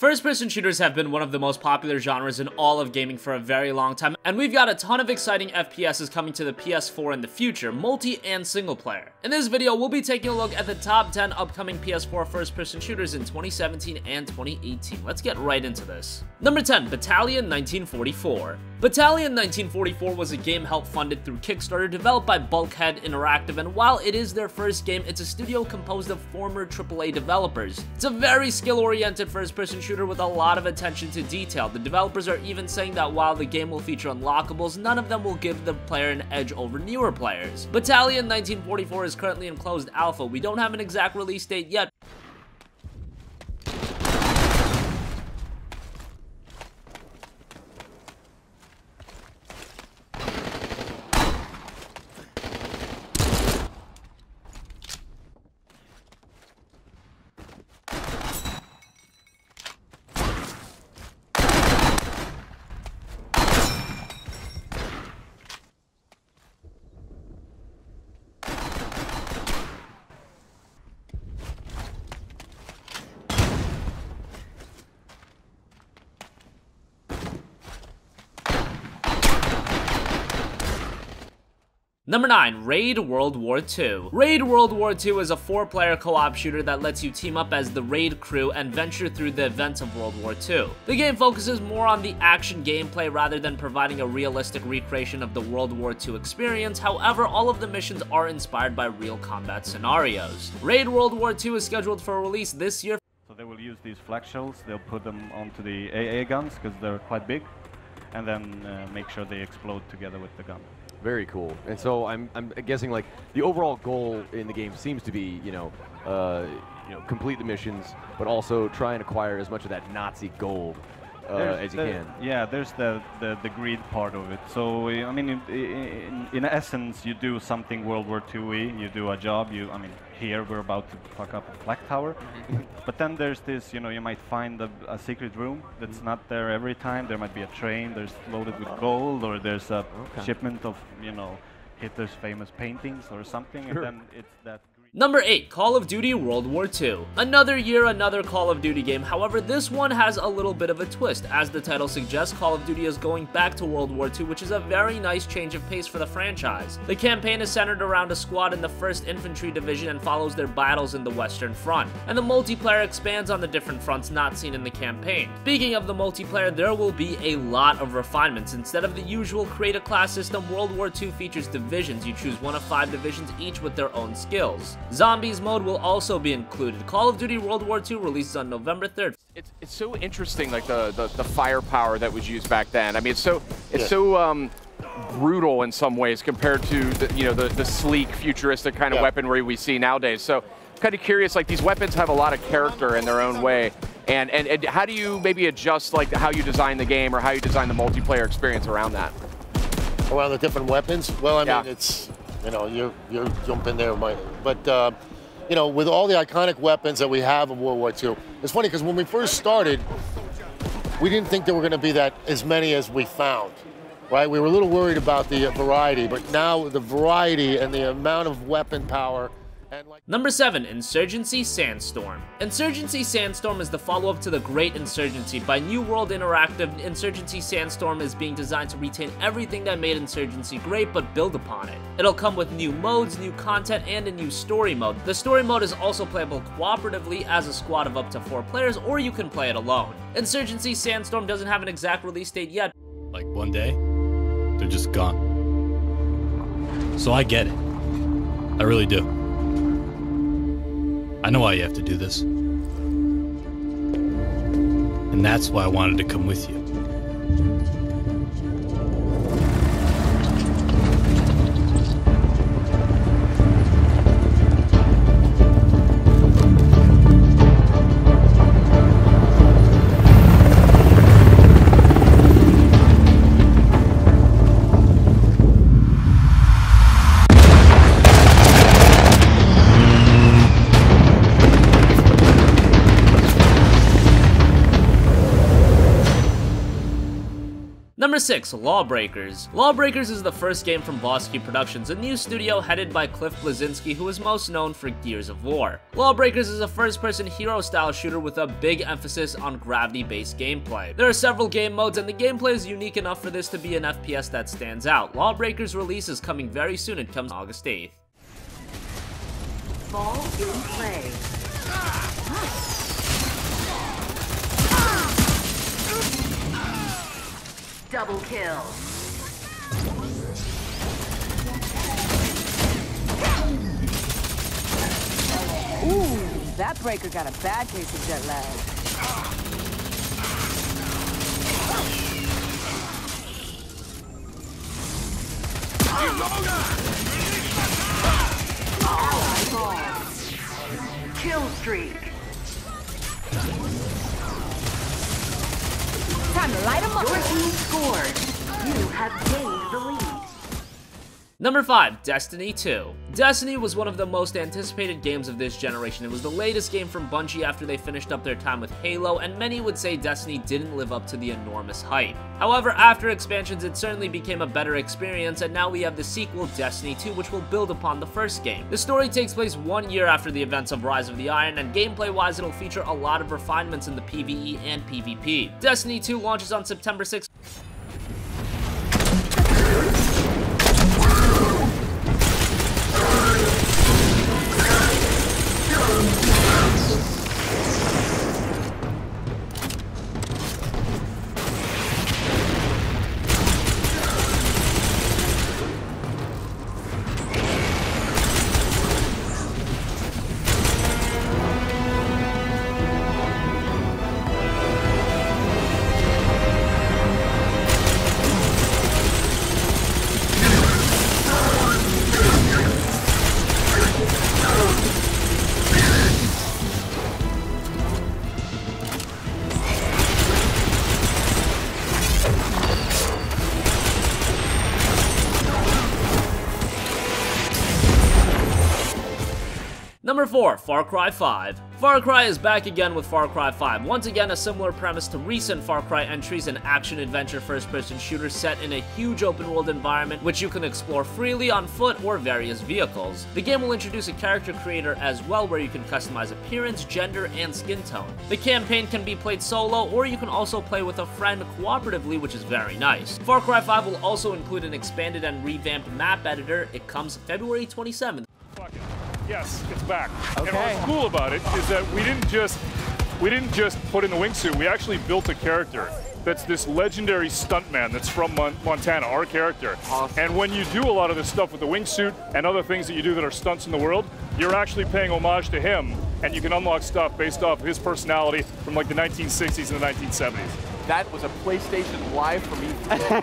First-person shooters have been one of the most popular genres in all of gaming for a very long time, and we've got a ton of exciting FPSs coming to the PS4 in the future, multi and single player. In this video, we'll be taking a look at the top 10 upcoming PS4 first-person shooters in 2017 and 2018. Let's get right into this. Number 10, Battalion 1944. Battalion 1944 was a game help funded through Kickstarter developed by Bulkhead Interactive, and while it is their first game, it's a studio composed of former AAA developers. It's a very skill-oriented first-person shooter with a lot of attention to detail. The developers are even saying that while the game will feature unlockables, none of them will give the player an edge over newer players. Battalion 1944 is currently in closed alpha. We don't have an exact release date yet. Number 9, Raid World War II. Raid World War II is a 4-player co-op shooter that lets you team up as the Raid crew and venture through the events of World War II. The game focuses more on the action gameplay rather than providing a realistic recreation of the World War II experience. However, all of the missions are inspired by real combat scenarios. Raid World War II is scheduled for release this year. So they will use these flak shells, they'll put them onto the AA guns because they're quite big, and then make sure they explode together with the gun. Very cool. And so I'm guessing like the overall goal in the game seems to be, complete the missions, but also try and acquire as much of that Nazi gold as you can. Yeah, there's the greed part of it. So I mean, in essence, you do something World War II-y. You do a job. Here we're about to fuck up a flak tower, but then there's this. You might find a secret room that's not there every time. There might be a train that's loaded with gold, or there's a shipment of Hitler's famous paintings or something, and then it's that. Number 8, Call of Duty World War II. Another year, another Call of Duty game. However, this one has a little bit of a twist. As the title suggests, Call of Duty is going back to World War II, which is a very nice change of pace for the franchise. The campaign is centered around a squad in the 1st Infantry Division and follows their battles in the Western Front. And the multiplayer expands on the different fronts not seen in the campaign. Speaking of the multiplayer, there will be a lot of refinements. Instead of the usual create a class system, World War II features divisions. You choose one of 5 divisions, each with their own skills. Zombies mode will also be included. Call of Duty World War II releases on November 3rd. It's so interesting, like the firepower that was used back then. I mean, it's so brutal in some ways compared to the sleek, futuristic kind of weaponry we see nowadays. So, kind of curious, like these weapons have a lot of character in their own way. And how do you maybe adjust like how you design the game or how you design the multiplayer experience around that? Around the different weapons? Well, I mean, it's. You're jumping there, Mike. But, with all the iconic weapons that we have in World War II, it's funny because when we first started, we didn't think there were going to be as many as we found, right? We were a little worried about the variety, but now the variety and the amount of weapon power. Number 7, Insurgency Sandstorm. Insurgency Sandstorm is the follow-up to the Great Insurgency. By New World Interactive, Insurgency Sandstorm is being designed to retain everything that made Insurgency great, but build upon it. It'll come with new modes, new content, and a new story mode. The story mode is also playable cooperatively as a squad of up to 4 players, or you can play it alone. Insurgency Sandstorm doesn't have an exact release date yet. Like one day, they're just gone. So I get it. I really do. I know why you have to do this. And that's why I wanted to come with you. Number 6, Lawbreakers. Lawbreakers is the first game from Bosky Productions, a new studio headed by Cliff Bleszinski, who is most known for Gears of War. Lawbreakers is a first-person hero-style shooter with a big emphasis on gravity-based gameplay. There are several game modes, and the gameplay is unique enough for this to be an FPS that stands out. Lawbreakers release is coming very soon. It comes August 8th. Ball in play. Double kill. Ooh, that breaker got a bad case of jet lag. Ally ball. Kill streak. Time to light 'em up. Your team scored. You have gained the lead. Number 5, Destiny 2. Destiny was one of the most anticipated games of this generation. It was the latest game from Bungie after they finished up their time with Halo, and many would say Destiny didn't live up to the enormous hype. However, after expansions, it certainly became a better experience, and now we have the sequel, Destiny 2, which will build upon the first game. The story takes place 1 year after the events of Rise of the Iron, and gameplay-wise, it'll feature a lot of refinements in the PvE and PvP. Destiny 2 launches on September 6th. Number 4, Far Cry 5. Far Cry is back again with Far Cry 5. Once again, a similar premise to recent Far Cry entries, an action-adventure first-person shooter set in a huge open-world environment which you can explore freely on foot or various vehicles. The game will introduce a character creator as well, where you can customize appearance, gender, and skin tone. The campaign can be played solo, or you can also play with a friend cooperatively, which is very nice. Far Cry 5 will also include an expanded and revamped map editor. It comes February 27th. Yes, it's back. Okay. And what's cool about it is that we didn't just put in the wingsuit. We actually built a character that's this legendary stuntman that's from Montana, our character. Awesome. And when you do a lot of this stuff with the wingsuit and other things that you do that are stunts in the world, you're actually paying homage to him, and you can unlock stuff based off of his personality from like the 1960s and the 1970s. That was a PlayStation Live for me.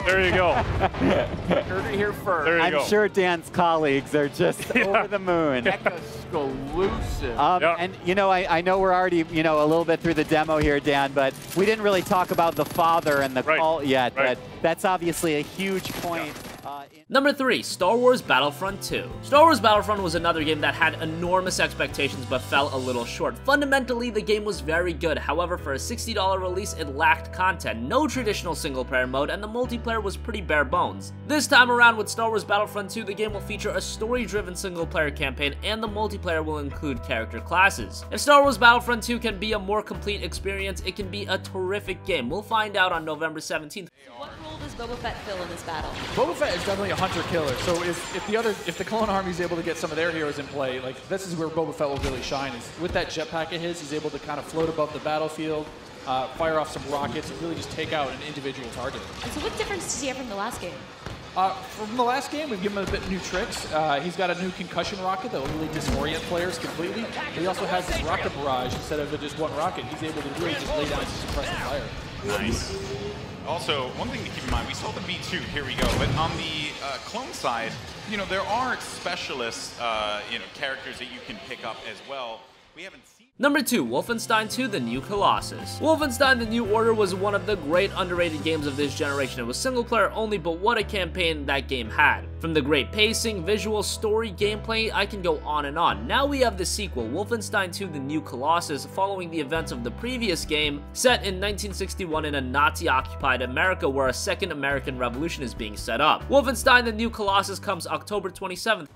There you go. Heard it here first. There you go. I'm sure Dan's colleagues are just over the moon. Exclusive. Yeah. And, you know, I know we're already, you know, a little bit through the demo here, Dan, but we didn't really talk about the father and the call yet, but that's obviously a huge point. Number 3, Star Wars Battlefront 2. Star Wars Battlefront was another game that had enormous expectations but fell a little short. Fundamentally, the game was very good. However, for a $60 release, it lacked content, no traditional single-player mode, and the multiplayer was pretty bare bones. This time around with Star Wars Battlefront 2, the game will feature a story-driven single-player campaign, and the multiplayer will include character classes. If Star Wars Battlefront 2 can be a more complete experience, it can be a terrific game. We'll find out on November 17th. What role does Boba Fett fill in this battle? Boba Fett is definitely a hunter-killer, so if the Clone Army is able to get some of their heroes in play, like this is where Boba Fett will really shine. Is with that jetpack of his, he's able to kind of float above the battlefield, fire off some rockets, and really just take out an individual target. And so what difference does he have from the last game? From the last game, we've given him a bit new tricks. He's got a new concussion rocket that will really disorient players completely. He also has this rocket barrage instead of just one rocket. He's able to really just lay down some suppressive fire. Nice. Also, one thing to keep in mind, we saw the B2, here we go, but on the clone side, you know, there are specialist, you know, characters that you can pick up as well. we haven't seen. Number 2, Wolfenstein 2: The New Colossus. Wolfenstein: The New Order was one of the great underrated games of this generation. It was single player only, but what a campaign that game had. From the great pacing, visual, story, gameplay, I can go on and on. Now we have the sequel, Wolfenstein 2: The New Colossus, following the events of the previous game, set in 1961 in a Nazi-occupied America where a second American Revolution is being set up. Wolfenstein: The New Colossus comes October 27th.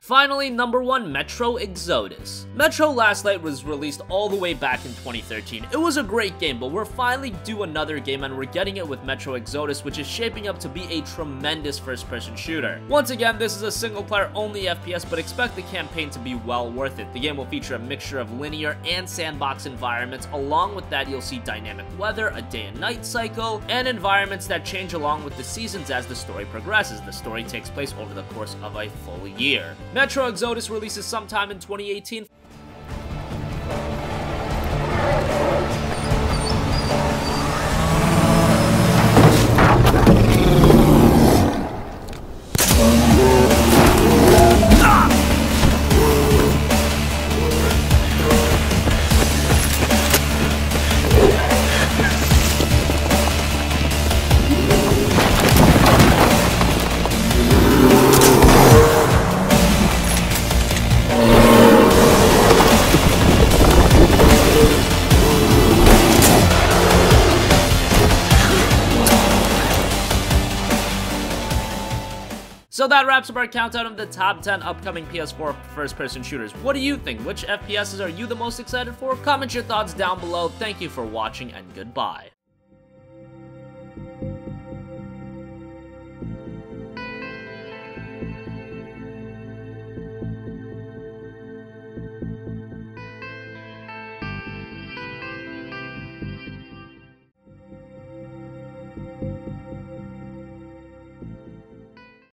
Finally, number 1, Metro Exodus. Metro Last Light was released all the way back in 2013. It was a great game, but we're finally due another game, and we're getting it with Metro Exodus, which is shaping up to be a tremendous first-person shooter. Once again, this is a single-player only FPS, but expect the campaign to be well worth it. The game will feature a mixture of linear and sandbox environments. Along with that, you'll see dynamic weather, a day and night cycle, and environments that change along with the seasons as the story progresses. The story takes place over the course of a full year. Metro Exodus releases sometime in 2018. So that wraps up our countdown of the top 10 upcoming PS4 first-person shooters. What do you think? Which FPSs are you the most excited for? Comment your thoughts down below. Thank you for watching, and goodbye.